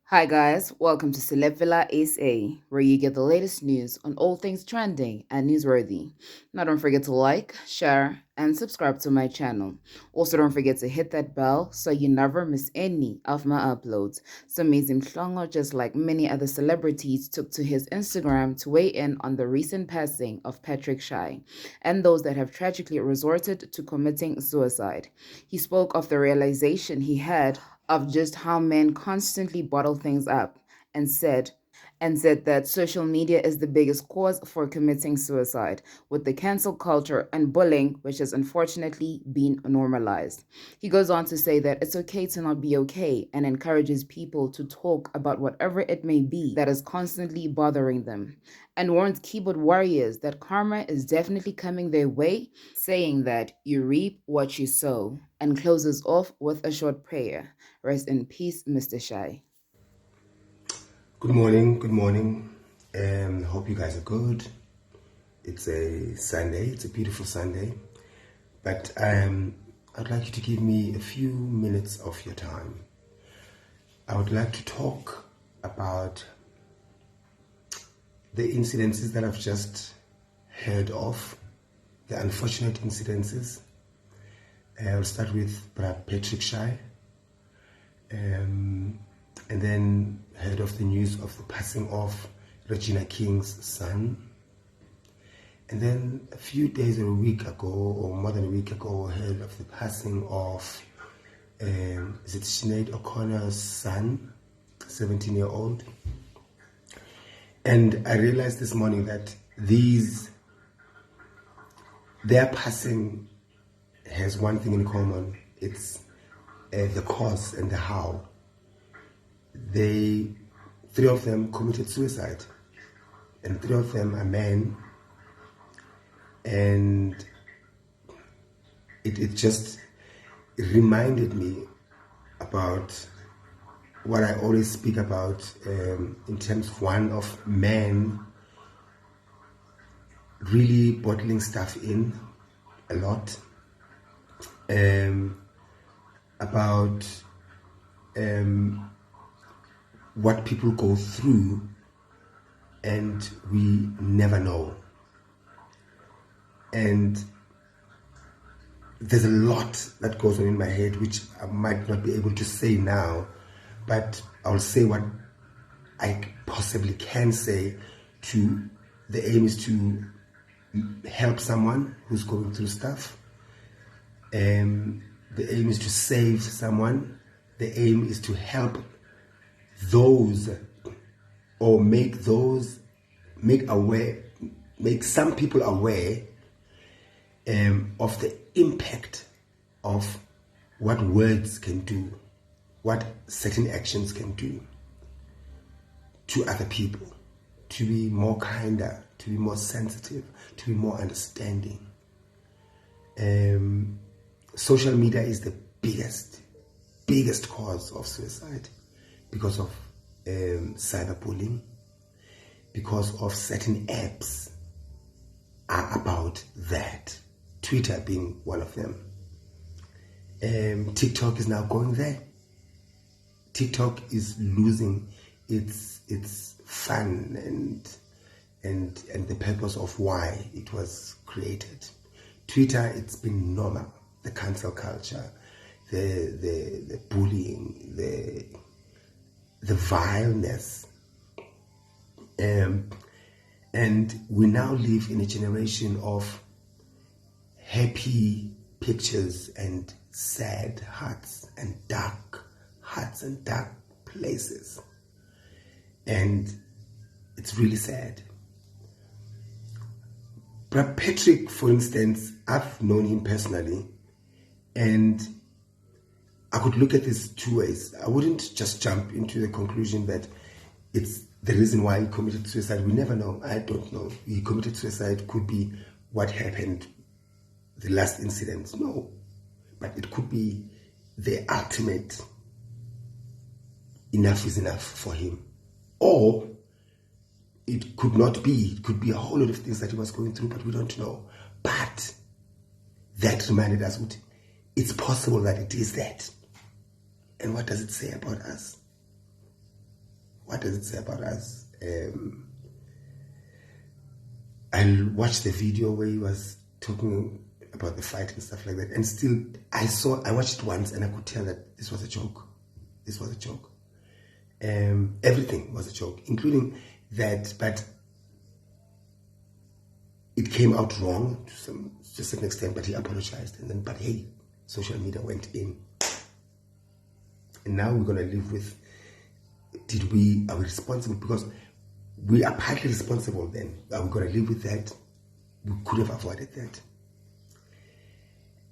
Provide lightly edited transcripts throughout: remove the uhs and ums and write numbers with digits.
Hi guys, welcome to Celeb Villa SA, where you get the latest news on all things trending and newsworthy. Now don't forget to like, share, and subscribe to my channel. Also don't forget to hit that bell so you never miss any of my uploads. Somizi Calls, just like many other celebrities, took to his Instagram to weigh in on the recent passing of Patrick Shai and those that have tragically resorted to committing suicide. He spoke of the realization he had of just how men constantly bottle things up and said that social media is the biggest cause for committing suicide, with the cancel culture and bullying, which has unfortunately been normalized. He goes on to say that it's okay to not be okay and encourages people to talk about whatever it may be that is constantly bothering them, and warns keyboard warriors that karma is definitely coming their way, saying that you reap what you sow, and closes off with a short prayer. Rest in peace, Mr. Shai. Good morning, good morning. Hope you guys are good. It's a Sunday, it's a beautiful Sunday. But I'd like you to give me a few minutes of your time. I would like to talk about the incidences that I've just heard of, the unfortunate incidences. I'll start with Patrick Shai. And then heard of the news of the passing of Regina King's son. And then a few days or a week ago, or more than a week ago, heard of the passing of, is it Sinead O'Connor's son, 17-year-old. And I realized this morning that their passing has one thing in common. It's the cause and the how. Three of them committed suicide, and three of them are men, and it just reminded me about what I always speak about in terms of one of men really bottling stuff in a lot, about what people go through and we never know. And there's a lot that goes on in my head which I might not be able to say now, but I'll say what I possibly can say. The aim is to help someone who's going through stuff. The aim is to save someone. The aim is to help those, or make some people aware of the impact of what words can do, what certain actions can do to other people, to be more kinder, to be more sensitive, to be more understanding. Social media is the biggest cause of suicide, because of cyberbullying, because of certain apps are about that, Twitter being one of them. TikTok is now going there. TikTok is losing its fun and the purpose of why it was created. Twitter, it's been normal, the cancel culture, the bullying, the vileness. And we now live in a generation of happy pictures and sad hearts and dark places. And it's really sad. But Patrick, for instance, I've known him personally, and I could look at this two ways. I wouldn't just jump into the conclusion that it's the reason why he committed suicide. We never know. I don't know. He committed suicide, could be what happened, the last incident. No. But it could be the ultimate enough is enough for him. Or it could not be. It could be a whole lot of things that he was going through, but we don't know. But that reminded us that it's possible that it is that. And what does it say about us? what does it say about us? I watched the video where he was talking about the fight and stuff like that, and still I watched it once and I could tell that this was a joke. This was a joke. Everything was a joke, including that, but it came out wrong to a certain extent, but he apologized, and then, but hey, social media went in. And now we're going to live with, are we responsible? Because we are partly responsible then. Are we going to live with that? We could have avoided that.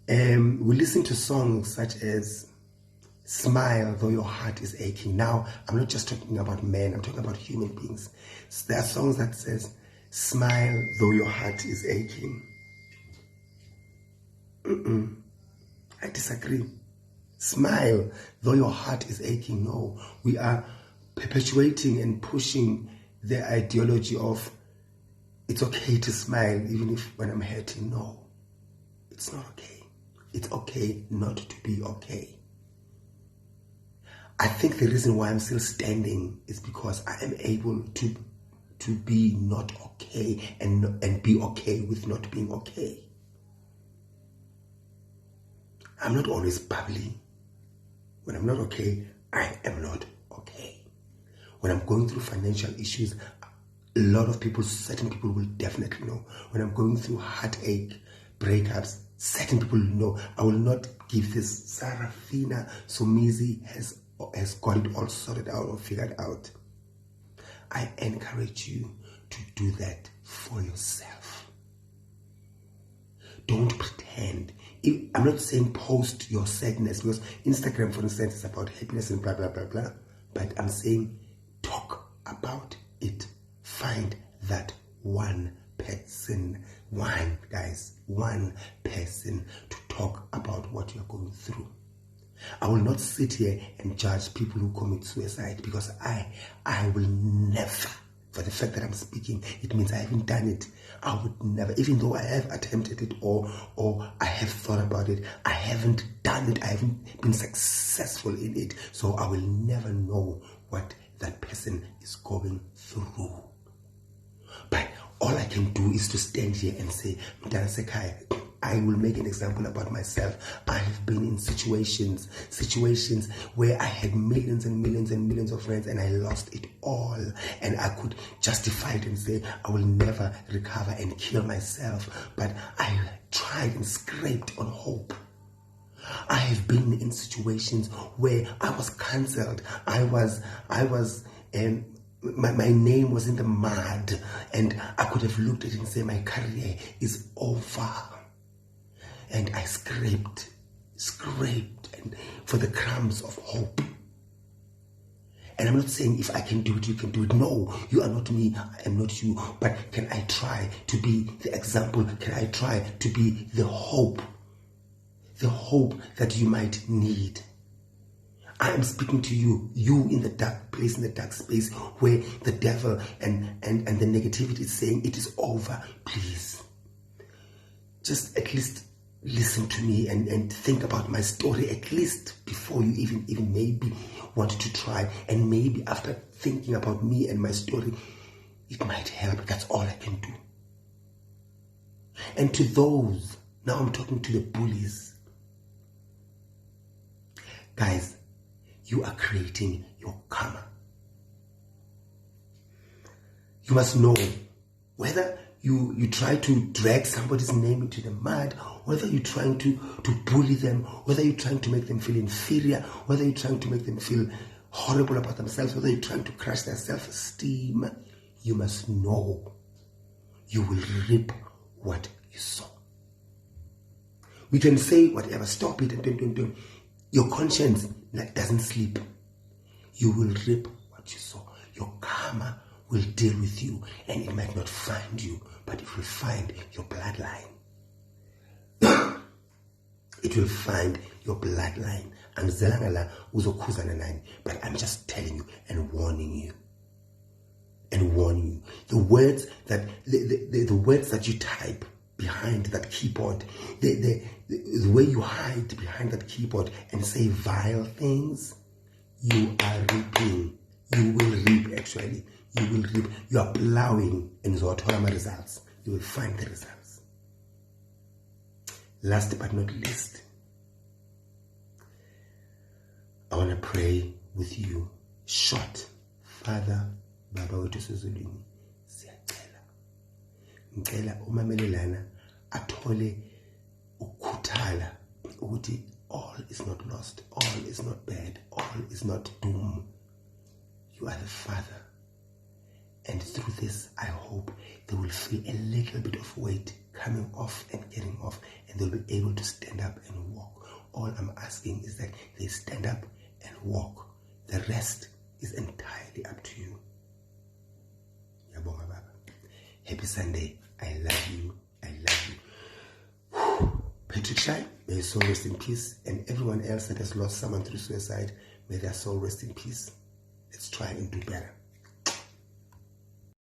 We listen to songs such as Smile Though Your Heart Is Aching. Now, I'm not just talking about men, I'm talking about human beings. There are songs that says, smile though your heart is aching. I disagree. Smile though your heart is aching. No, we are perpetuating and pushing the ideology of it's okay to smile even if when I'm hurting. No, it's not okay. It's okay not to be okay. I think the reason why I'm still standing is because I am able to be not okay and be okay with not being okay. I'm not always bubbly. When I'm not okay, I am not okay. When I'm going through financial issues, a lot of people, certain people will definitely know. When I'm going through heartache, breakups, certain people know. I will not give this Sarafina Somizi has got it all sorted out or figured out. I encourage you to do that for yourself. Don't pretend. I'm not saying post your sadness, because Instagram, for instance, is about happiness and blah, blah, blah, blah. But I'm saying talk about it. Find that one person to talk about what you're going through. I will not sit here and judge people who commit suicide, because I will never. For the fact that I'm speaking, it means I haven't done it. I would never, even though I have attempted it or I have thought about it, I haven't done it. I haven't been successful in it. So I will never know what that person is going through. But all I can do is to stand here and say, Mtana Sekai, I will make an example about myself. I have been in situations where I had millions and millions and millions of friends and I lost it all. And I could justify it and say, I will never recover and kill myself. But I tried and scraped on hope. I have been in situations where I was cancelled. My name was in the mud, and I could have looked at it and say, my career is over. And I scraped and for the crumbs of hope. And I'm not saying if I can do it, you can do it. No, you are not me, I am not you. But can I try to be the example? Can I try to be the hope? The hope that you might need. I am speaking to you in the dark place, in the dark space where the devil and the negativity is saying it is over. Please, just at least listen to me and think about my story, at least before you even maybe want to try. And maybe after thinking about me and my story, it might help. That's all I can do. And to those, now I'm talking to the bullies. Guys, you are creating your karma. You must know whether you try to drag somebody's name into the mud, whether you're trying to bully them, whether you're trying to make them feel inferior, whether you're trying to make them feel horrible about themselves, whether you're trying to crush their self-esteem, you must know you will reap what you sow. We can say whatever, stop it, and don't. Your conscience doesn't sleep. You will reap what you sow. Your karma will deal with you, and it might not find you, but it will find your bloodline. It will find your bloodline. But I'm just telling you and warning you. The words that the words that you type behind that keyboard, the way you hide behind that keyboard and say vile things, you are reaping. You will reap actually, you will reap. You are plowing in Zotorama results. You will find the results. Last but not least, I want to pray with you. Short. Father, Baba wethu sezulwini, siyacela. Ngicela umamele lana athole ukukhuthala ukuthi all is not lost, all is not bad, all is not doom. You are the Father. And through this, I hope they will feel a little bit of weight coming off and getting off, and they'll be able to stand up and walk. All I'm asking is that they stand up and walk. The rest is entirely up to you. Yabonga Baba. Happy Sunday. I love you. I love you. Patrick Shai, may his soul rest in peace. And everyone else that has lost someone through suicide, may their soul rest in peace. Let's try and do better.